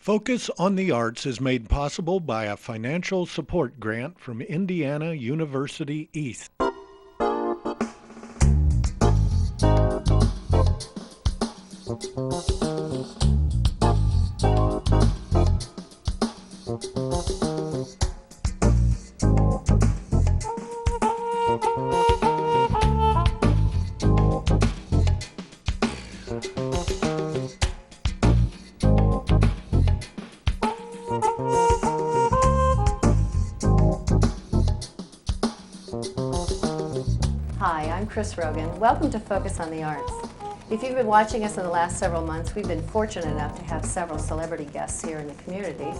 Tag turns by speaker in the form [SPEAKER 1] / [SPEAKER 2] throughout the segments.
[SPEAKER 1] Focus on the Arts is made possible by a financial support grant from Indiana University East.
[SPEAKER 2] Hi, I'm Rogan. Welcome to Focus on the Arts. If you've been watching us in the last several months, we've been fortunate enough to have several celebrity guests here in the community,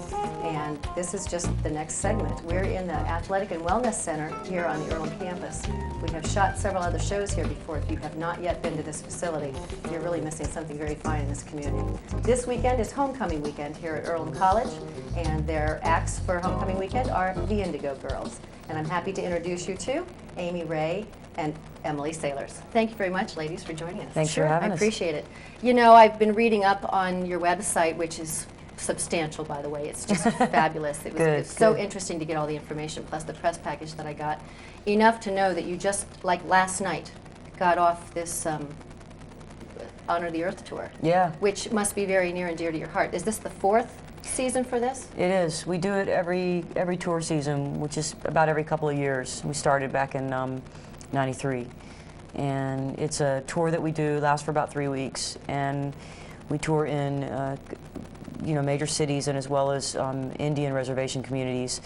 [SPEAKER 2] and this is just the next segment. We're in the Athletic and Wellness Center here on the Earlham campus. We have shot several other shows here before. If you have not yet been to this facility, you're really missing something very fine in this community. This weekend is homecoming weekend here at Earlham College, and their acts for homecoming weekend are the Indigo Girls. And I'm happy to introduce you to Amy Ray and Emily Sailors. Thank you very much, ladies, for joining us.
[SPEAKER 3] Thanks for having us.
[SPEAKER 2] I appreciate it. You know, I've been reading up on your website, which is substantial, by the way. It's just fabulous. It's so interesting to get all the information, plus the press package that I got. Enough to know that you just, like last night, got off this Honor the Earth tour.
[SPEAKER 3] Yeah.
[SPEAKER 2] Which must be very near and dear to your heart. Is this the fourth season for this?
[SPEAKER 3] It is. We do it every tour season, which is about every couple of years. We started back in '93, and it's a tour that we do, lasts for about 3 weeks, and we tour in major cities and as well as Indian reservation communities,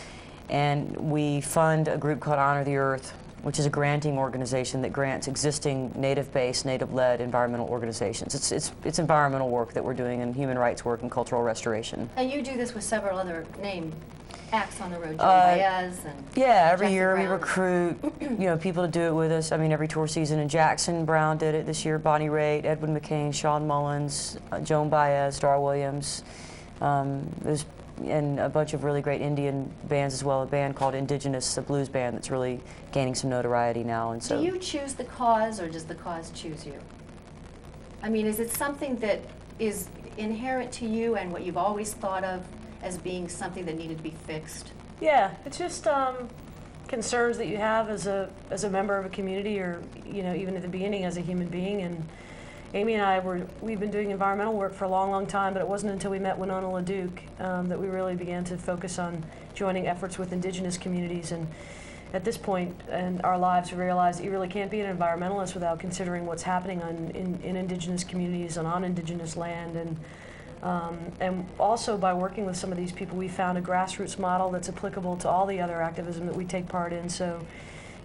[SPEAKER 3] and we fund a group called Honor the Earth, which is a granting organization that grants existing native-based, native-led environmental organizations. It's environmental work that we're doing, and human rights work and cultural restoration.
[SPEAKER 2] And you do this with several other named acts on the road, Joan Baez and
[SPEAKER 3] yeah, every
[SPEAKER 2] Jackson
[SPEAKER 3] year
[SPEAKER 2] Brown.
[SPEAKER 3] we recruit people to do it with us. I mean, every tour season. And Jackson Brown did it this year, Bonnie Raitt, Edwin McCain, Sean Mullins, Joan Baez, Dar Williams. And a bunch of really great Indian bands as well. A band called Indigenous, a blues band that's really gaining some notoriety now. And so,
[SPEAKER 2] do you choose the cause, or does the cause choose you? I mean, is it something that is inherent to you and what you've always thought of as being something that needed to be fixed?
[SPEAKER 4] Yeah, it's just concerns that you have as a member of a community, or even at the beginning as a human being. And Amy and I we've been doing environmental work for a long, long time, but it wasn't until we met Winona LaDuke that we really began to focus on joining efforts with indigenous communities. And at this point in our lives, we realized that you really can't be an environmentalist without considering what's happening in indigenous communities and on indigenous land. And also by working with some of these people, we found a grassroots model that's applicable to all the other activism that we take part in. So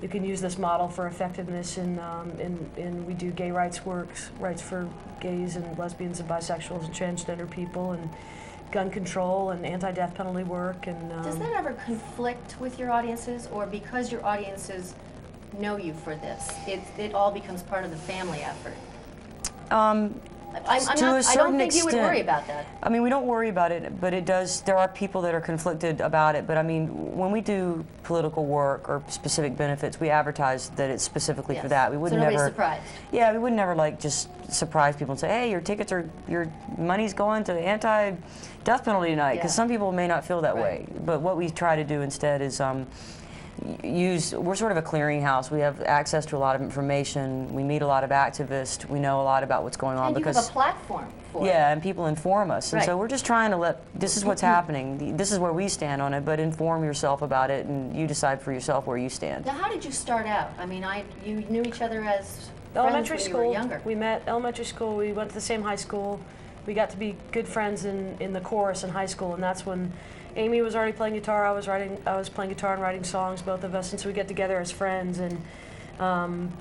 [SPEAKER 4] you can use this model for effectiveness in we do gay rights rights for gays and lesbians and bisexuals and transgender people, and gun control and anti-death penalty work. And
[SPEAKER 2] does that ever conflict with your audiences, or because your audiences know you for this, it all becomes part of the family effort? I don't think you would worry about that.
[SPEAKER 3] I mean, we don't worry about it, but it does. There are people that are conflicted about it. But I mean, when we do political work or specific benefits, we advertise that it's specifically for that. We would never.
[SPEAKER 2] Nobody's surprised.
[SPEAKER 3] Yeah, we would never just surprise people and say, "Hey, your money's going to the anti-death penalty tonight," because some people may not feel that way. But what we try to do instead is we're sort of a clearinghouse. We have access to a lot of information. We meet a lot of activists. We know a lot about what's going on.
[SPEAKER 2] And
[SPEAKER 3] because
[SPEAKER 2] you have a platform for it.
[SPEAKER 3] And people inform us. And so we're just trying to this is what's happening. This is where we stand on it, but inform yourself about it, and you decide for yourself where you stand.
[SPEAKER 2] Now, how did you start out? I mean, you knew each other as
[SPEAKER 4] elementary
[SPEAKER 2] friends when
[SPEAKER 4] school.
[SPEAKER 2] You were younger.
[SPEAKER 4] We met elementary school. We went to the same high school. We got to be good friends in the chorus in high school, and that's when Amy was already playing guitar. I was playing guitar and writing songs, both of us, and so we get together as friends. And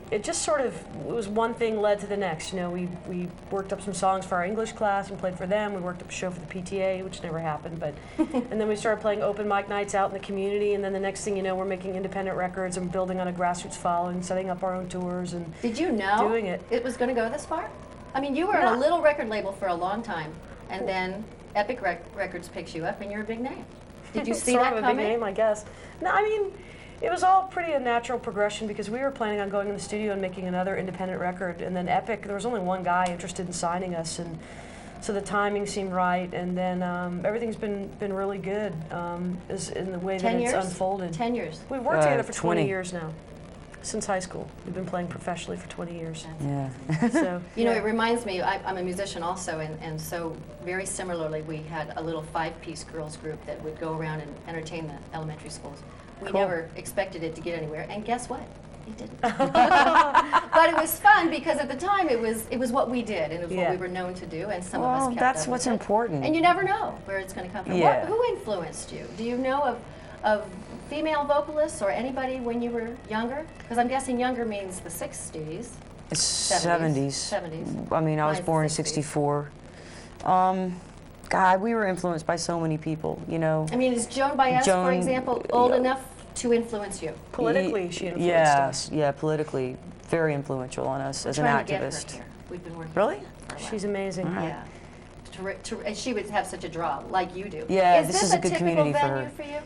[SPEAKER 4] it just it was one thing led to the next. We worked up some songs for our English class and played for them. We worked up a show for the PTA, which never happened, but and then we started playing open mic nights out in the community. And then the next thing you know, we're making independent records and building on a grassroots following, setting up our own tours, and
[SPEAKER 2] did you know
[SPEAKER 4] doing it
[SPEAKER 2] was going to go this far? I mean, you were in a little record label for a long time, and then Epic Records picks you up, and you're a big name. Did you see that coming?
[SPEAKER 4] Sort of a big name, I guess. No, I mean, it was all pretty a natural progression, because we were planning on going in the studio and making another independent record, and then Epic, there was only one guy interested in signing us, and So the timing seemed right, and then everything's been really good is in the way that
[SPEAKER 2] 10
[SPEAKER 4] it's
[SPEAKER 2] years?
[SPEAKER 4] unfolded.
[SPEAKER 2] 10 years.
[SPEAKER 4] We've worked together for 20
[SPEAKER 3] 20
[SPEAKER 4] years now, since high school. We've been playing professionally for 20 years.
[SPEAKER 3] Yeah.
[SPEAKER 4] So
[SPEAKER 2] You know,
[SPEAKER 4] yeah.
[SPEAKER 2] it reminds me, I'm a musician also, and so very similarly, we had a little 5-piece girls group that would go around and entertain the elementary schools. We
[SPEAKER 4] Cool.
[SPEAKER 2] never expected it to get anywhere, and guess what? It didn't. But it was fun because at the time it was what we did, and it was what
[SPEAKER 4] Yeah.
[SPEAKER 2] we were known to do, and some of us
[SPEAKER 3] Well,
[SPEAKER 2] kept
[SPEAKER 3] that's
[SPEAKER 2] up
[SPEAKER 3] what's
[SPEAKER 2] with it.
[SPEAKER 3] important.
[SPEAKER 2] And you never know where it's going to come from.
[SPEAKER 3] Yeah.
[SPEAKER 2] Who influenced you? Do you know of female vocalists or anybody when you were younger? Because I'm guessing younger means the 60s.
[SPEAKER 3] 70s.
[SPEAKER 2] 70s.
[SPEAKER 3] I mean, I was
[SPEAKER 2] Mine's
[SPEAKER 3] born in
[SPEAKER 2] 60s.
[SPEAKER 3] '64. God, we were influenced by so many people, you know.
[SPEAKER 2] I mean, is Joan Baez, for
[SPEAKER 3] Joan-
[SPEAKER 2] example, old enough to influence you?
[SPEAKER 4] Politically, she influenced us.
[SPEAKER 3] Yeah, politically, very influential on us as an
[SPEAKER 2] Trying to get her
[SPEAKER 3] activist.
[SPEAKER 2] here. We've been working
[SPEAKER 3] Really?
[SPEAKER 2] on that for a while.
[SPEAKER 4] She's amazing.
[SPEAKER 3] All right.
[SPEAKER 2] Yeah. And she would have such a draw, like you do.
[SPEAKER 3] Yeah,
[SPEAKER 2] is
[SPEAKER 3] this is
[SPEAKER 2] this
[SPEAKER 3] a good
[SPEAKER 2] typical
[SPEAKER 3] community for
[SPEAKER 2] venue
[SPEAKER 3] her.
[SPEAKER 2] for you?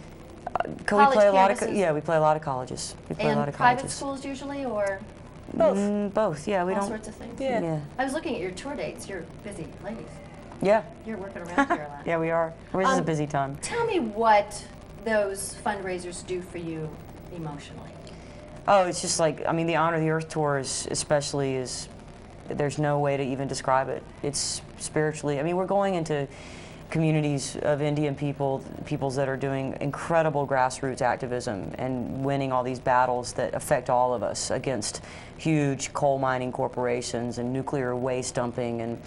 [SPEAKER 3] We
[SPEAKER 2] College
[SPEAKER 3] play a lot of
[SPEAKER 2] campuses?
[SPEAKER 3] yeah, we play a lot of colleges. We play a lot
[SPEAKER 2] And
[SPEAKER 3] of
[SPEAKER 2] private
[SPEAKER 3] colleges.
[SPEAKER 2] schools usually, or
[SPEAKER 4] Both.
[SPEAKER 3] Both. Yeah, we
[SPEAKER 2] all
[SPEAKER 3] don't.
[SPEAKER 2] sorts of things?
[SPEAKER 4] Yeah.
[SPEAKER 3] Yeah.
[SPEAKER 2] I was looking at your tour dates. You're busy ladies.
[SPEAKER 3] Yeah.
[SPEAKER 2] You're working around here a lot.
[SPEAKER 3] Yeah, we are. This is a
[SPEAKER 2] Um,
[SPEAKER 3] busy time.
[SPEAKER 2] Tell me what those fundraisers do for you emotionally.
[SPEAKER 3] Oh, it's just like, I mean, the Honor the Earth tour is especially is, there's no way to even describe it. It's spiritually, I mean, we're going into communities of Indian peoples that are doing incredible grassroots activism and winning all these battles that affect all of us against huge coal mining corporations and nuclear waste dumping and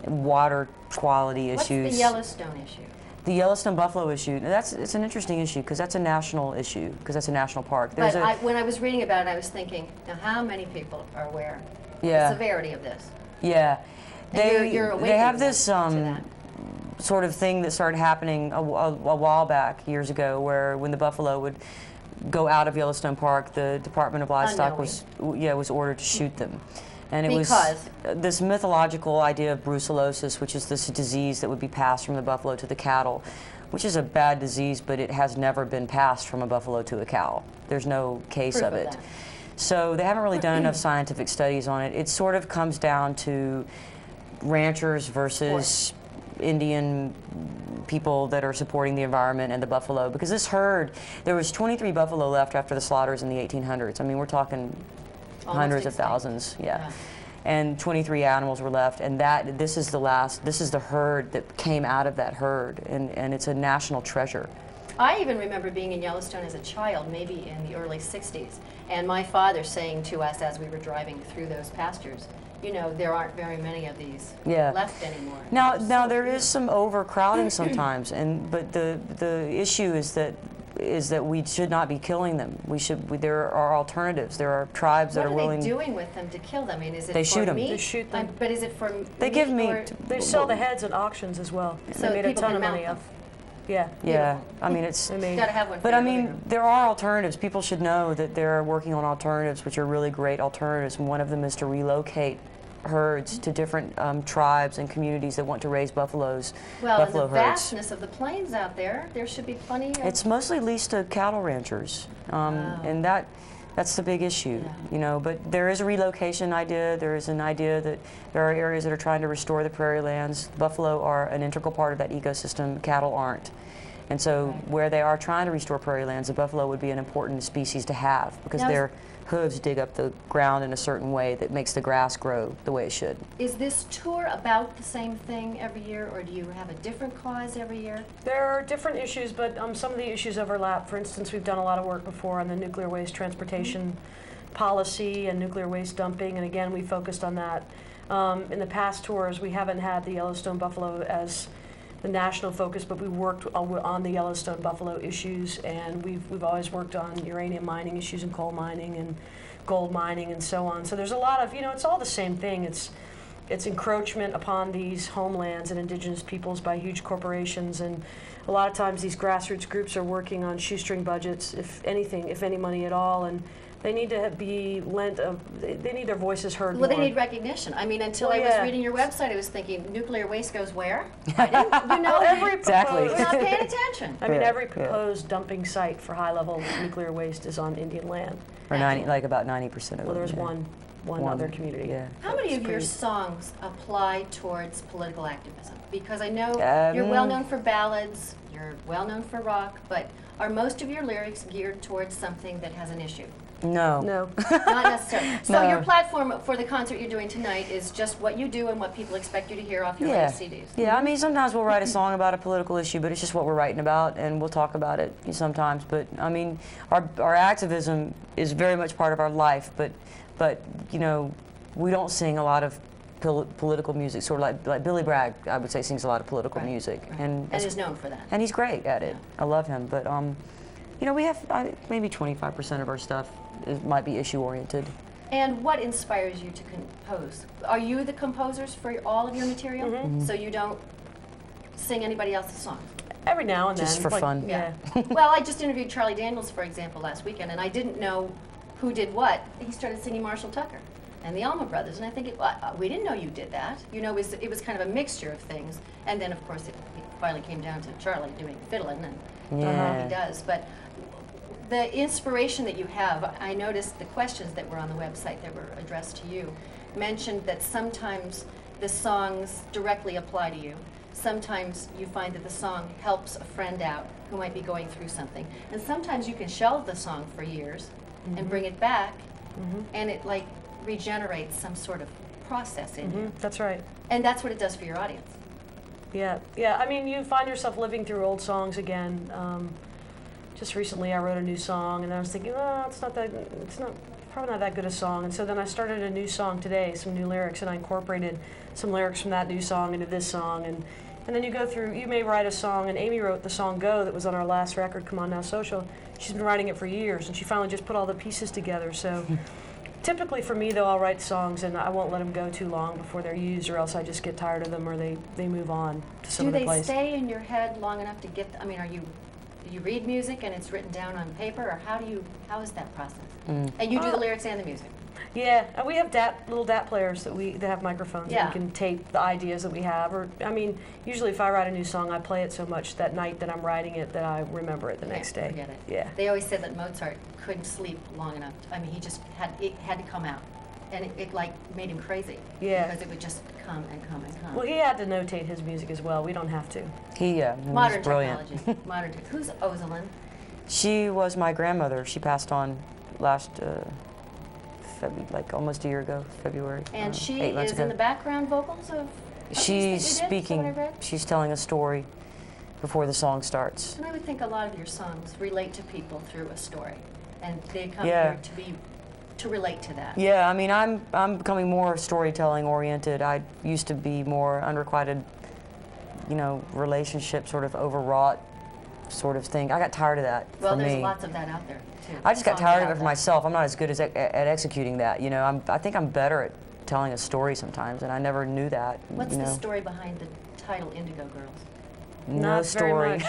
[SPEAKER 3] water quality
[SPEAKER 2] What's
[SPEAKER 3] issues.
[SPEAKER 2] the Yellowstone issue?
[SPEAKER 3] The Yellowstone buffalo issue, it's an interesting issue because that's a national issue, because that's a national park.
[SPEAKER 2] But when I was reading about it, I was thinking, now how many people are aware
[SPEAKER 3] Yeah.
[SPEAKER 2] the severity of this?
[SPEAKER 3] Yeah.
[SPEAKER 2] And you're
[SPEAKER 3] They
[SPEAKER 2] awakening
[SPEAKER 3] have
[SPEAKER 2] them
[SPEAKER 3] this
[SPEAKER 2] to that.
[SPEAKER 3] sort of thing that started happening a while back, years ago, where when the buffalo would go out of Yellowstone Park, the Department of Livestock was ordered to shoot them. And it
[SPEAKER 2] Because?
[SPEAKER 3] was this mythological idea of brucellosis, which is this disease that would be passed from the buffalo to the cattle, which is a bad disease, but it has never been passed from a buffalo to a cow. There's no case
[SPEAKER 2] Proof
[SPEAKER 3] of
[SPEAKER 2] of
[SPEAKER 3] it.
[SPEAKER 2] that.
[SPEAKER 3] So they haven't really done enough scientific studies on it. It sort of comes down to ranchers versus Indian people that are supporting the environment and the buffalo, because this herd, there was 23 buffalo left after the slaughters in the 1800s. I mean, we're talking
[SPEAKER 2] Almost
[SPEAKER 3] hundreds of
[SPEAKER 2] extinct.
[SPEAKER 3] thousands, yeah.
[SPEAKER 2] Yeah.
[SPEAKER 3] And 23 animals were left, and this is the herd that came out of that herd, and it's a national treasure.
[SPEAKER 2] I even remember being in Yellowstone as a child, maybe in the early 60s, and my father saying to us as we were driving through those pastures, you know, there aren't very many of these
[SPEAKER 3] Yeah.
[SPEAKER 2] left anymore.
[SPEAKER 3] Now
[SPEAKER 2] There's so
[SPEAKER 3] there
[SPEAKER 2] few.
[SPEAKER 3] is some overcrowding sometimes, but the issue is that we should not be killing them. There are alternatives. There are tribes that
[SPEAKER 2] What
[SPEAKER 3] are
[SPEAKER 2] are
[SPEAKER 3] willing.
[SPEAKER 2] they doing with them to kill them? I mean, is it
[SPEAKER 3] They
[SPEAKER 2] for
[SPEAKER 3] shoot 'em.
[SPEAKER 2] meat?
[SPEAKER 4] They shoot them.
[SPEAKER 2] But is it for
[SPEAKER 3] They give meat.
[SPEAKER 2] or-
[SPEAKER 4] They sell the heads at auctions as well.
[SPEAKER 2] So
[SPEAKER 4] they made a
[SPEAKER 2] people
[SPEAKER 4] ton
[SPEAKER 2] can
[SPEAKER 4] of money
[SPEAKER 2] mount
[SPEAKER 4] off. Yeah.
[SPEAKER 3] Yeah,
[SPEAKER 2] Beautiful.
[SPEAKER 3] I mean it's.
[SPEAKER 4] They made.
[SPEAKER 2] Gotta have one for
[SPEAKER 3] But I
[SPEAKER 2] your living
[SPEAKER 3] mean,
[SPEAKER 2] room.
[SPEAKER 3] there are alternatives. People should know that they're working on alternatives, which are really great alternatives. And one of them is to relocate herds to different tribes and communities that want to raise buffalo
[SPEAKER 2] Well, in the
[SPEAKER 3] herds.
[SPEAKER 2] vastness of the plains out there, there should be plenty of...
[SPEAKER 3] It's mostly leased to cattle ranchers, and that's the big issue,
[SPEAKER 2] Yeah.
[SPEAKER 3] you know. But there is a relocation idea. There is an idea that there are areas that are trying to restore the prairie lands. Buffalo are an integral part of that ecosystem. Cattle aren't. And so
[SPEAKER 2] Right.
[SPEAKER 3] where they are trying to restore prairie lands, the buffalo would be an important species to have because
[SPEAKER 2] Now,
[SPEAKER 3] their hooves dig up the ground in a certain way that makes the grass grow the way it should.
[SPEAKER 2] Is this tour about the same thing every year, or do you have a different cause every year?
[SPEAKER 4] There are different issues, but some of the issues overlap. For instance, we've done a lot of work before on the nuclear waste transportation policy and nuclear waste dumping, and again, we focused on that. In the past tours, we haven't had the Yellowstone buffalo as the national focus, but we worked on the Yellowstone buffalo issues, and we've always worked on uranium mining issues and coal mining and gold mining and so on. So there's a lot of, it's all the same thing. It's encroachment upon these homelands and indigenous peoples by huge corporations, and a lot of times these grassroots groups are working on shoestring budgets, if anything, if any money at all, and they need to be they need their voices heard
[SPEAKER 2] Well,
[SPEAKER 4] more.
[SPEAKER 2] they need recognition. I mean, until
[SPEAKER 4] Well,
[SPEAKER 2] I was
[SPEAKER 4] yeah.
[SPEAKER 2] reading your website, I was thinking, nuclear waste goes where? I didn't, you know,
[SPEAKER 4] Every
[SPEAKER 3] Exactly.
[SPEAKER 2] we're not
[SPEAKER 4] proposed,
[SPEAKER 2] paying attention.
[SPEAKER 4] I mean,
[SPEAKER 3] Yeah,
[SPEAKER 4] every
[SPEAKER 3] yeah.
[SPEAKER 4] proposed dumping site for high-level nuclear waste is on Indian land.
[SPEAKER 3] Or 90, like about 90% of
[SPEAKER 4] Well,
[SPEAKER 3] them.
[SPEAKER 4] there's
[SPEAKER 3] yeah.
[SPEAKER 4] one. one other community.
[SPEAKER 3] Yeah.
[SPEAKER 2] How many of your songs apply towards political activism? Because I know you're well known for ballads, you're well known for rock, but are most of your lyrics geared towards something that has an issue?
[SPEAKER 3] No.
[SPEAKER 4] No.
[SPEAKER 2] Not necessarily. So
[SPEAKER 3] No.
[SPEAKER 2] your platform for the concert you're doing tonight is just what you do and what people expect you to hear off your latest CDs.
[SPEAKER 3] Yeah, I mean, sometimes we'll write a song about a political issue, but it's just what we're writing about, and we'll talk about it sometimes. But I mean, our activism is very much part of our life, but you know, we don't sing a lot of political music, sort of like Billy Bragg, I would say, sings a lot of political music,
[SPEAKER 2] And is known for that.
[SPEAKER 3] and he's great at it. I love him, but you know, we have maybe 25% of our stuff might be issue oriented.
[SPEAKER 2] And what inspires you to compose? Are you the composers for all of your material? So you don't sing anybody else's songs?
[SPEAKER 4] Every now and then.
[SPEAKER 3] Just for fun.
[SPEAKER 2] Yeah. Well, I just interviewed Charlie Daniels, for example, last weekend, and I didn't know who did what. He started singing Marshall Tucker and the Allman Brothers, and I think, we didn't know you did that. You know, it was kind of a mixture of things. And then, of course, it finally came down to Charlie doing fiddling, and he does. But the inspiration that you have, I noticed the questions that were on the website that were addressed to you mentioned that sometimes the songs directly apply to you. Sometimes you find that the song helps a friend out who might be going through something. And sometimes you can shelve the song for years and bring it back, and it like regenerates some sort of process in you.
[SPEAKER 4] That's right.
[SPEAKER 2] And that's what it does for your audience.
[SPEAKER 4] Yeah, yeah. I mean, you find yourself living through old songs again. Just recently, I wrote a new song, and I was thinking, oh, it's probably not that good a song. And so then I started a new song today, some new lyrics, and I incorporated some lyrics from that new song into this song. And then you go through, you may write a song, and Amy wrote the song Go that was on our last record, Come On Now Social. She's been writing it for years, and she finally just put all the pieces together. So typically for me, though, I'll write songs, and I won't let them go too long before they're used, or else I just get tired of them, or they move on to some other place.
[SPEAKER 2] Do they stay in your head long enough to get, I mean, do you read music and it's written down on paper, or how is that process? And you do the lyrics and the music?
[SPEAKER 4] Yeah, and we have little DAT players that have microphones
[SPEAKER 2] Yeah.
[SPEAKER 4] that we can tape the ideas that we have. Or, I mean, usually if I write a new song, I play it so much that night that I'm writing it that I remember it the next day.
[SPEAKER 2] Forget it.
[SPEAKER 4] Yeah.
[SPEAKER 2] They always said that Mozart couldn't sleep long enough. I mean, it had to come out. And it like made him crazy.
[SPEAKER 4] Yeah.
[SPEAKER 2] Because it would just come and come and come.
[SPEAKER 4] Well, he had to notate his music as well. We don't have to.
[SPEAKER 3] He's
[SPEAKER 2] Modern
[SPEAKER 3] brilliant.
[SPEAKER 2] technology. Who's Ozalyn?
[SPEAKER 3] She was my grandmother. She passed on last, like almost a year ago, February.
[SPEAKER 2] And she
[SPEAKER 3] 8 months
[SPEAKER 2] is
[SPEAKER 3] ago.
[SPEAKER 2] in the background vocals of
[SPEAKER 3] She's
[SPEAKER 2] these that you did? Is that what
[SPEAKER 3] speaking.
[SPEAKER 2] I read?
[SPEAKER 3] She's telling a story before the song starts.
[SPEAKER 2] And I would think a lot of your songs relate to people through a story, and they come
[SPEAKER 3] Yeah.
[SPEAKER 2] here to relate to that.
[SPEAKER 3] Yeah, I mean, I'm becoming more storytelling oriented. I used to be more unrequited, you know, relationship sort of overwrought sort of thing. I got tired of that.
[SPEAKER 2] Well,
[SPEAKER 3] for
[SPEAKER 2] there's
[SPEAKER 3] me.
[SPEAKER 2] lots of that out there too.
[SPEAKER 3] I just got
[SPEAKER 2] Songs
[SPEAKER 3] tired of
[SPEAKER 2] about
[SPEAKER 3] it for
[SPEAKER 2] that.
[SPEAKER 3] myself. I'm not as good at executing that. You know, I think I'm better at telling a story sometimes, and I never knew that.
[SPEAKER 2] What's
[SPEAKER 3] you
[SPEAKER 2] the
[SPEAKER 3] know?
[SPEAKER 2] story behind the title Indigo Girls?
[SPEAKER 3] No
[SPEAKER 4] Not
[SPEAKER 3] story.
[SPEAKER 4] very much.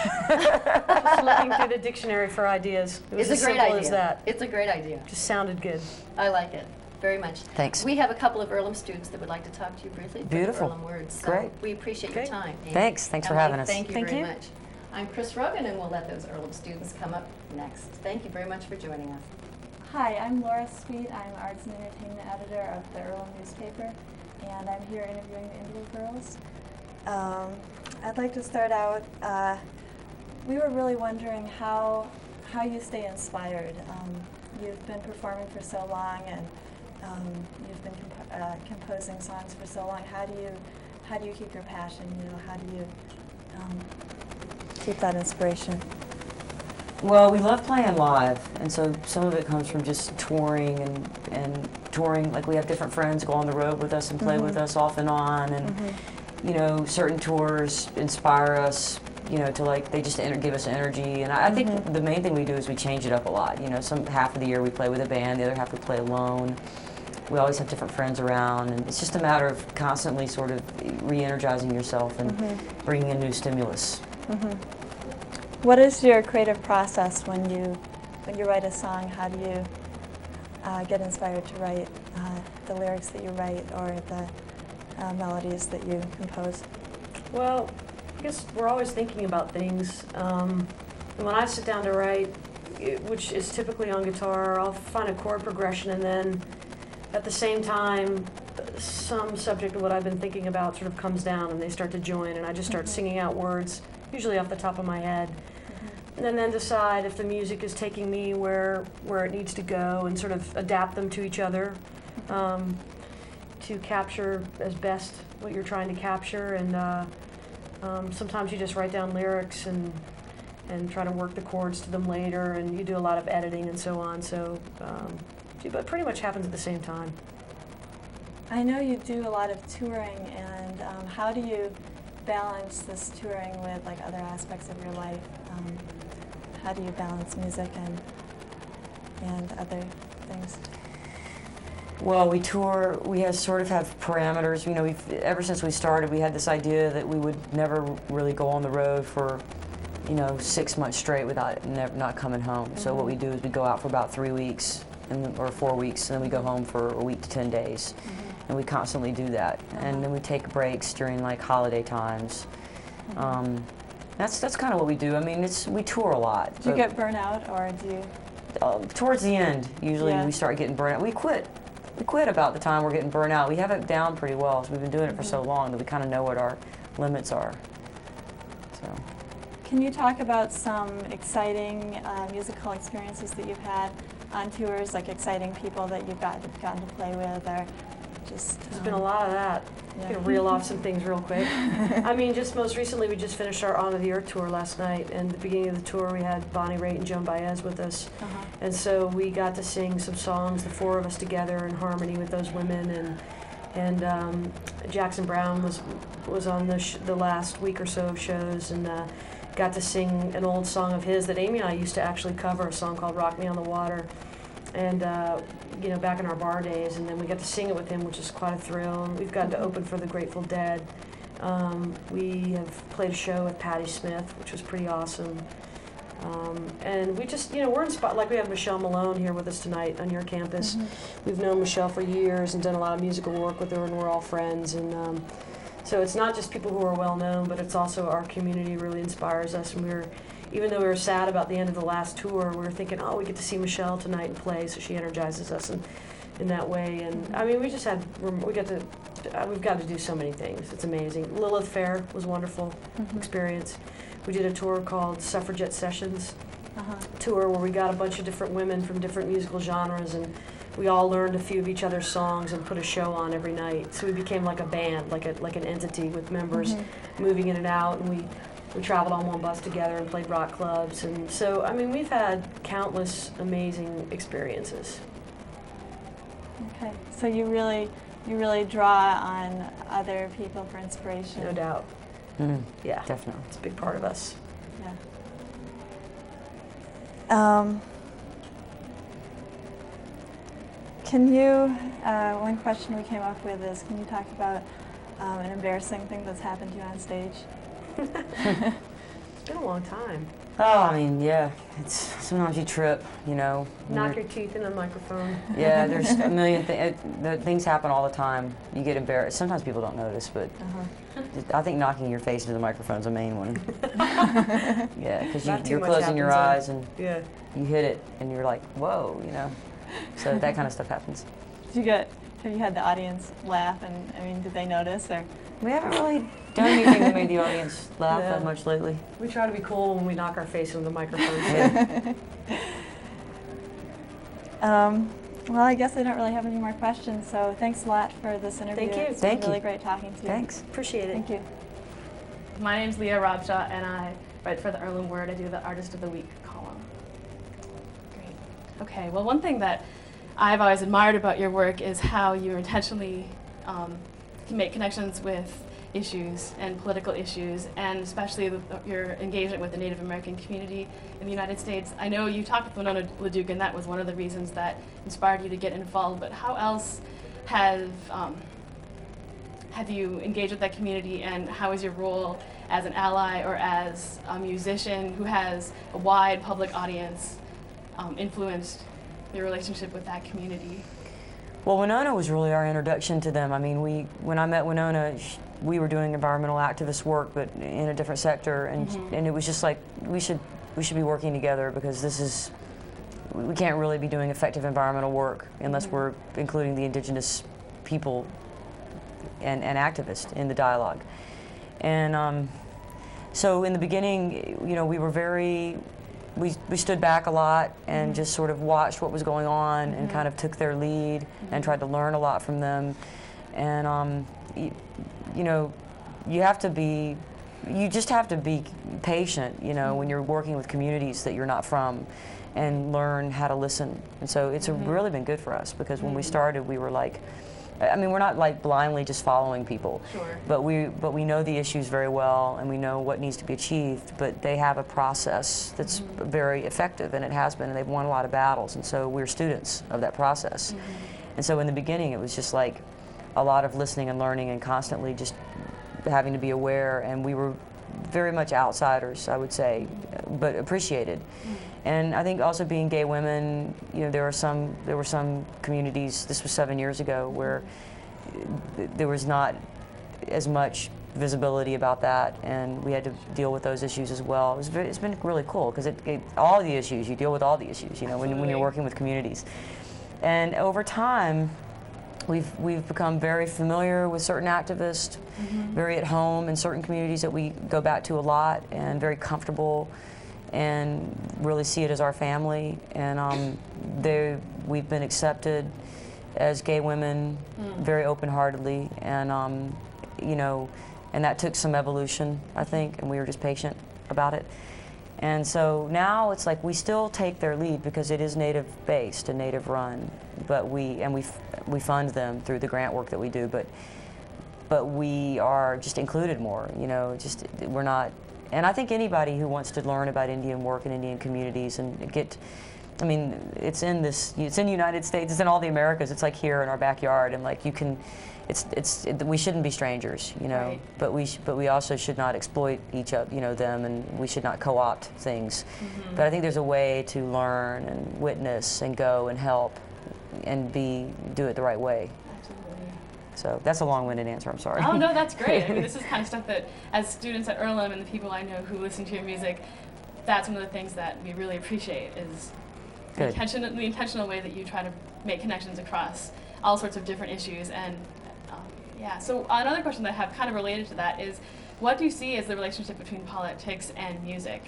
[SPEAKER 4] Just looking through the dictionary for ideas. It was
[SPEAKER 2] It's
[SPEAKER 4] as
[SPEAKER 2] a great
[SPEAKER 4] simple
[SPEAKER 2] idea.
[SPEAKER 4] as that.
[SPEAKER 2] It's a great idea.
[SPEAKER 4] Just sounded good.
[SPEAKER 2] I like it very much.
[SPEAKER 3] Thanks.
[SPEAKER 2] We have a couple of Earlham students that would like to talk to you briefly. for the
[SPEAKER 3] Beautiful.
[SPEAKER 2] Earlham words. So
[SPEAKER 3] Great.
[SPEAKER 2] we appreciate your
[SPEAKER 4] Okay.
[SPEAKER 2] time. Amy.
[SPEAKER 3] Thanks for
[SPEAKER 2] Emily,
[SPEAKER 3] having us.
[SPEAKER 2] Thank you
[SPEAKER 4] Thank
[SPEAKER 2] very
[SPEAKER 4] you.
[SPEAKER 2] much. I'm Chris Rogan, and we'll let those Earlham students come up next. Thank you very much for joining us.
[SPEAKER 5] Hi, I'm Laura Sweet. I'm Arts and Entertainment Editor of the Earlham newspaper, and I'm here interviewing the Indigo Girls. I'd like to start out, we were really wondering how you stay inspired. You've been performing for so long, and you've been composing songs for so long. How do you keep your passion? You know, how do you keep that inspiration?
[SPEAKER 3] Well, we love playing live, and so some of it comes from just touring and touring. Like we have different friends go on the road with us and play with us off and on, and you know, certain tours inspire us. You know, to like they just give us energy, and I think the main thing we do is we change it up a lot. You know, some half of the year we play with a band, the other half we play alone. We always have different friends around, and it's just a matter of constantly sort of re-energizing yourself and bringing in new stimulus.
[SPEAKER 5] What is your creative process when you write a song? How do you get inspired to write the lyrics that you write or the melodies that you compose?
[SPEAKER 4] Well, I guess we're always thinking about things. And when I sit down to write, which is typically on guitar, I'll find a chord progression and then at the same time, some subject of what I've been thinking about sort of comes down and they start to join, and I just start singing out words, usually off the top of my head. And then decide if the music is taking me where it needs to go, and sort of adapt them to each other to capture as best what you're trying to capture. And sometimes you just write down lyrics and try to work the chords to them later, and you do a lot of editing and so on. So, but pretty much happens at the same time.
[SPEAKER 5] I know you do a lot of touring, and how do you balance this touring with like other aspects of your life? How do you balance music and other things?
[SPEAKER 3] Well, we tour, we have sort of have parameters. You know, ever since we started, we had this idea that we would never really go on the road for, you know, 6 months straight without not coming home. So what we do is we go out for about 3 weeks or 4 weeks, and then we go home for a week to 10 days. And we constantly do that. And then we take breaks during like holiday times. That's kind of what we do. I mean, we tour a lot.
[SPEAKER 5] Do you get burnout, or do you?
[SPEAKER 3] Towards the end, usually
[SPEAKER 5] Yeah.
[SPEAKER 3] we start getting burnt out. We quit about the time we're getting burnt out. We have it down pretty well, so we've been doing it for so long that we kind of know what our limits are. So.
[SPEAKER 5] Can you talk about some exciting musical experiences that you've had on tours, like exciting people that you've gotten to play with, or just?
[SPEAKER 4] There's been a lot of that.
[SPEAKER 5] Yeah.
[SPEAKER 4] I'm gonna reel off some things real quick. I mean, just most recently, we just finished our On the Earth tour last night, and at the beginning of the tour, we had Bonnie Raitt and Joan Baez with us, and so we got to sing some songs, the four of us together in harmony with those women, and Jackson Browne was on the last week or so of shows, and got to sing an old song of his that Amy and I used to actually cover, a song called "Rock Me on the Water," and you know, back in our bar days, and then we got to sing it with him, which is quite a thrill. And we've gotten to open for the Grateful Dead. We have played a show with Patti Smith, which was pretty awesome. And we just, you know, we're inspired. Like we have Michelle Malone here with us tonight on your campus. We've known Michelle for years and done a lot of musical work with her, and we're all friends. And so it's not just people who are well known, but it's also our community really inspires us. And even though we were sad about the end of the last tour, we were thinking, oh, we get to see Michelle tonight and play, so she energizes us in that way. And I mean, we've got to do so many things. It's amazing. Lilith Fair was a wonderful experience. We did a tour called Suffragette Sessions, tour where we got a bunch of different women from different musical genres, and we all learned a few of each other's songs and put a show on every night. So we became like a band, like an entity with members moving in and out, and we traveled on one bus together and played rock clubs. And so, I mean, we've had countless amazing experiences.
[SPEAKER 5] Okay, so you really draw on other people for inspiration.
[SPEAKER 4] No doubt. Yeah,
[SPEAKER 3] Definitely.
[SPEAKER 4] it's a big part of us.
[SPEAKER 5] Yeah. Can you, one question we came up with is, can you talk about an embarrassing thing that's happened to you on stage?
[SPEAKER 4] It's been a long time.
[SPEAKER 3] Oh, I mean, yeah. Sometimes you trip, you know.
[SPEAKER 4] Knock your teeth in a microphone.
[SPEAKER 3] Yeah, there's a million things happen all the time. You get embarrassed. Sometimes people don't notice, but I think knocking your face into the microphone is the main one. Yeah, because you're closing your eyes and you hit it, and you're like, whoa, you know. So that kind of stuff happens.
[SPEAKER 5] Have you had the audience laugh, and I mean, did they notice, or? We
[SPEAKER 3] haven't really done anything that made the audience laugh that much lately.
[SPEAKER 4] We try to be cool when we knock our face into the microphone.
[SPEAKER 5] Well, I guess I don't really have any more questions, so thanks a lot for this interview.
[SPEAKER 4] Thank you.
[SPEAKER 5] It's been really great talking to you.
[SPEAKER 3] Thanks.
[SPEAKER 4] Appreciate it.
[SPEAKER 5] Thank you.
[SPEAKER 6] My name's Leah Robshaw, and I write for the Earlham Word. I do the Artist of the Week column. Great. Okay, well, one thing that I've always admired about your work is how you intentionally make connections with issues and political issues, and especially your engagement with the Native American community in the United States. I know you talked with Winona LaDuke, and that was one of the reasons that inspired you to get involved, but how else have you engaged with that community, and how is your role as an ally or as a musician who has a wide public audience influenced your relationship with that community?
[SPEAKER 3] Well, Winona was really our introduction to them. I mean, when I met Winona, we were doing environmental activist work, but in a different sector, and it was just like we should be working together, because this is we can't really be doing effective environmental work unless we're including the indigenous people and activists in the dialogue. And so in the beginning, you know, we were we stood back a lot and just sort of watched what was going on and kind of took their lead and tried to learn a lot from them. And you know, you just have to be patient, you know, when you're working with communities that you're not from, and learn how to listen. And so it's really been good for us, because when we started, we were like, I mean, we're not like blindly just following people, but we know the issues very well, and we know what needs to be achieved, but they have a process that's very effective, and it has been, and they've won a lot of battles, and so we're students of that process. And so in the beginning, it was just like a lot of listening and learning and constantly just having to be aware, and we were very much outsiders, I would say, but appreciated. And I think also being gay women, you know, there were some communities, this was 7 years ago, where there was not as much visibility about that, and we had to deal with those issues as well. It's been really cool, because all the issues, you deal with all the issues, you know, when you're working with communities. And over time, we've become very familiar with certain activists, very at home in certain communities that we go back to a lot, and very comfortable, and really see it as our family. And we've been accepted as gay women very open-heartedly, and you know, and that took some evolution, I think, and we were just patient about it. And so now it's like we still take their lead, because it is Native-based and Native-run, but we fund them through the grant work that we do, but we are just included more, you know, just we're not. And I think anybody who wants to learn about Indian work and Indian communities and get, I mean, it's in the United States, it's in all the Americas, it's like here in our backyard, and like you can, we shouldn't be strangers, you know, but we also should not exploit each other, you know, them, and we should not co-opt things. But I think there's a way to learn and witness and go and help and do it the right way. So that's a long-winded answer, I'm sorry.
[SPEAKER 6] Oh, no, that's great. I mean, this is kind of stuff that, as students at Earlham and the people I know who listen to your music, that's one of the things that we really appreciate, is the intentional way that you try to make connections across all sorts of different issues. And yeah, so another question that I have kind of related to that is, what do you see as the relationship between politics and music,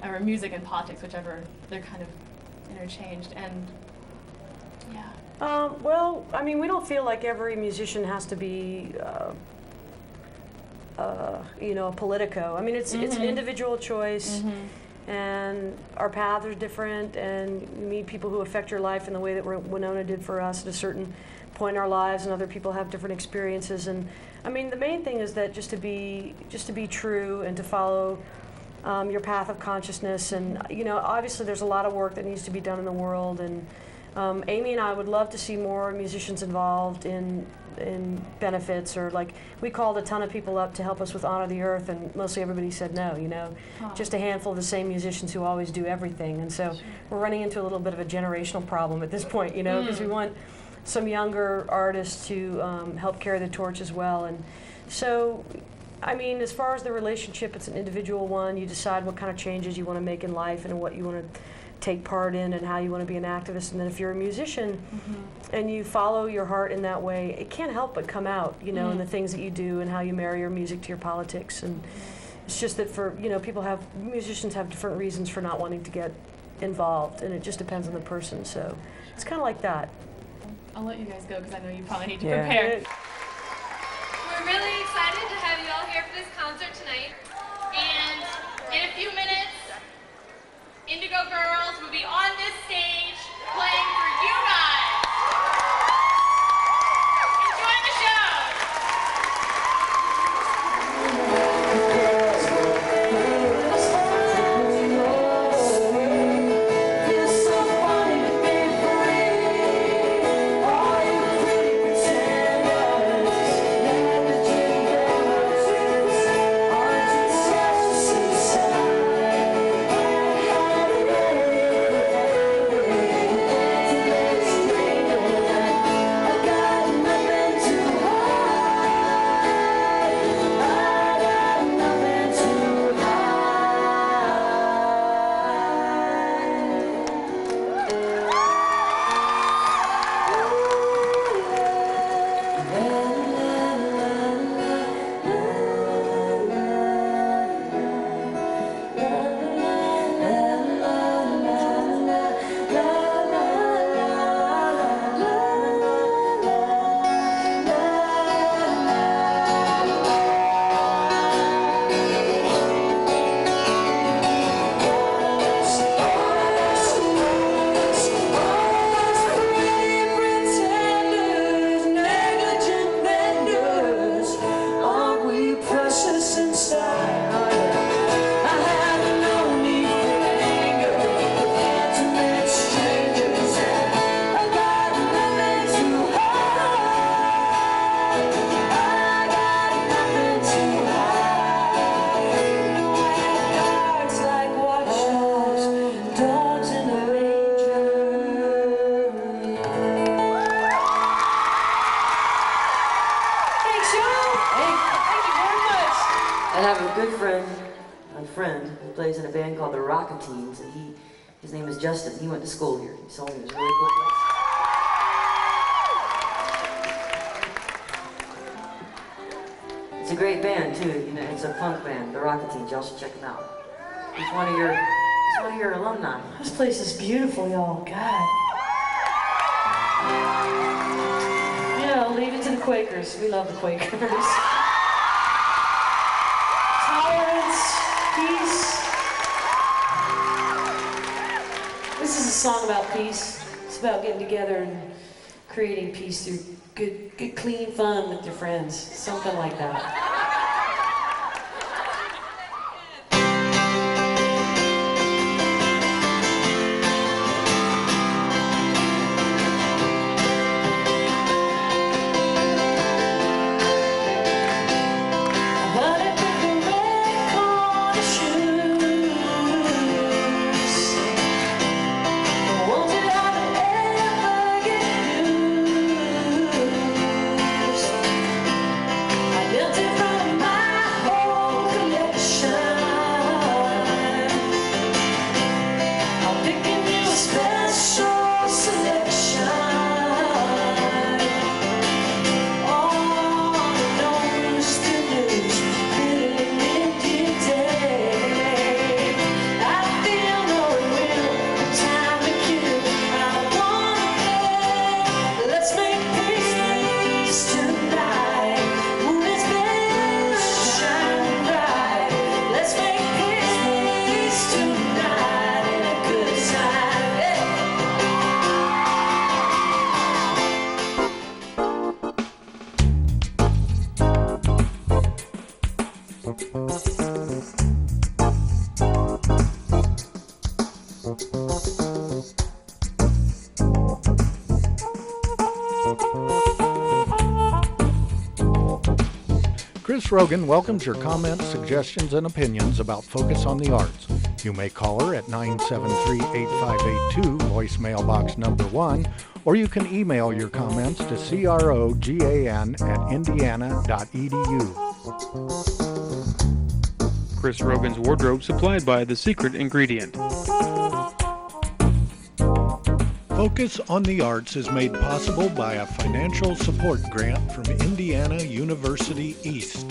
[SPEAKER 6] or music and politics, whichever, they're kind of interchanged, and yeah.
[SPEAKER 4] Well, I mean, we don't feel like every musician has to be, you know, a politico. I mean, it's an individual choice, and our paths are different, and you meet people who affect your life in the way that Winona did for us at a certain point in our lives, and other people have different experiences. And I mean, the main thing is that just to be true and to follow your path of consciousness. And you know, obviously, there's a lot of work that needs to be done in the world, and Amy and I would love to see more musicians involved in benefits, or like we called a ton of people up to help us with Honor the Earth, and mostly everybody said no, you know. Just a handful of the same musicians who always do everything. And so we're running into a little bit of a generational problem at this point, you know, because we want some younger artists to help carry the torch as well. And so, I mean, as far as the relationship, it's an individual one. You decide what kind of changes you want to make in life and what you want to take part in and how you want to be an activist. And then if you're a musician and you follow your heart in that way, it can't help but come out, you know, in the things that you do and how you marry your music to your politics. And it's just that for, you know, musicians have different reasons for not wanting to get involved, and it just depends on the person. So it's kind of like that.
[SPEAKER 6] I'll let you guys go, because I know you probably need to prepare.
[SPEAKER 7] We're really excited to have you all here for this concert tonight. And in a few minutes, Indigo Girls will be on this stage playing for you guys. Enjoy the show.
[SPEAKER 3] Who plays in a band called the Rocketines, and his name is Justin. He went to school here. He told me it was a really cool place. It's a great band too. You know, it's a punk band, the Rocketines. Y'all should check them out. He's one of your alumni.
[SPEAKER 4] This place is beautiful, y'all. God. Yeah, leave it to the Quakers. We love the Quakers. Tolerance, peace. This is a song about peace. It's about getting together and creating peace through good, clean fun with your friends. Something like that.
[SPEAKER 1] Chris Rogan welcomes your comments, suggestions, and opinions about Focus on the Arts. You may call her at 973-8582, voice mailbox number 1, or you can email your comments to crogan@indiana.edu.
[SPEAKER 8] Chris Rogan's wardrobe supplied by The Secret Ingredient.
[SPEAKER 1] Focus on the Arts is made possible by a financial support grant from Indiana University East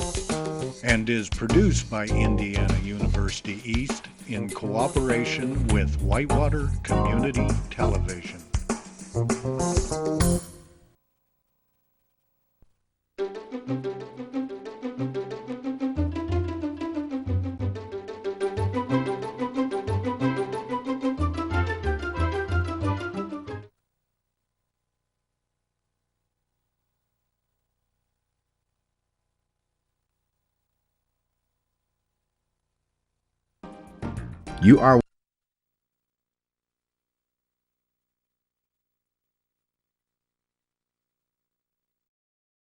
[SPEAKER 1] and is produced by Indiana University East in cooperation with Whitewater Community Television.
[SPEAKER 9] You are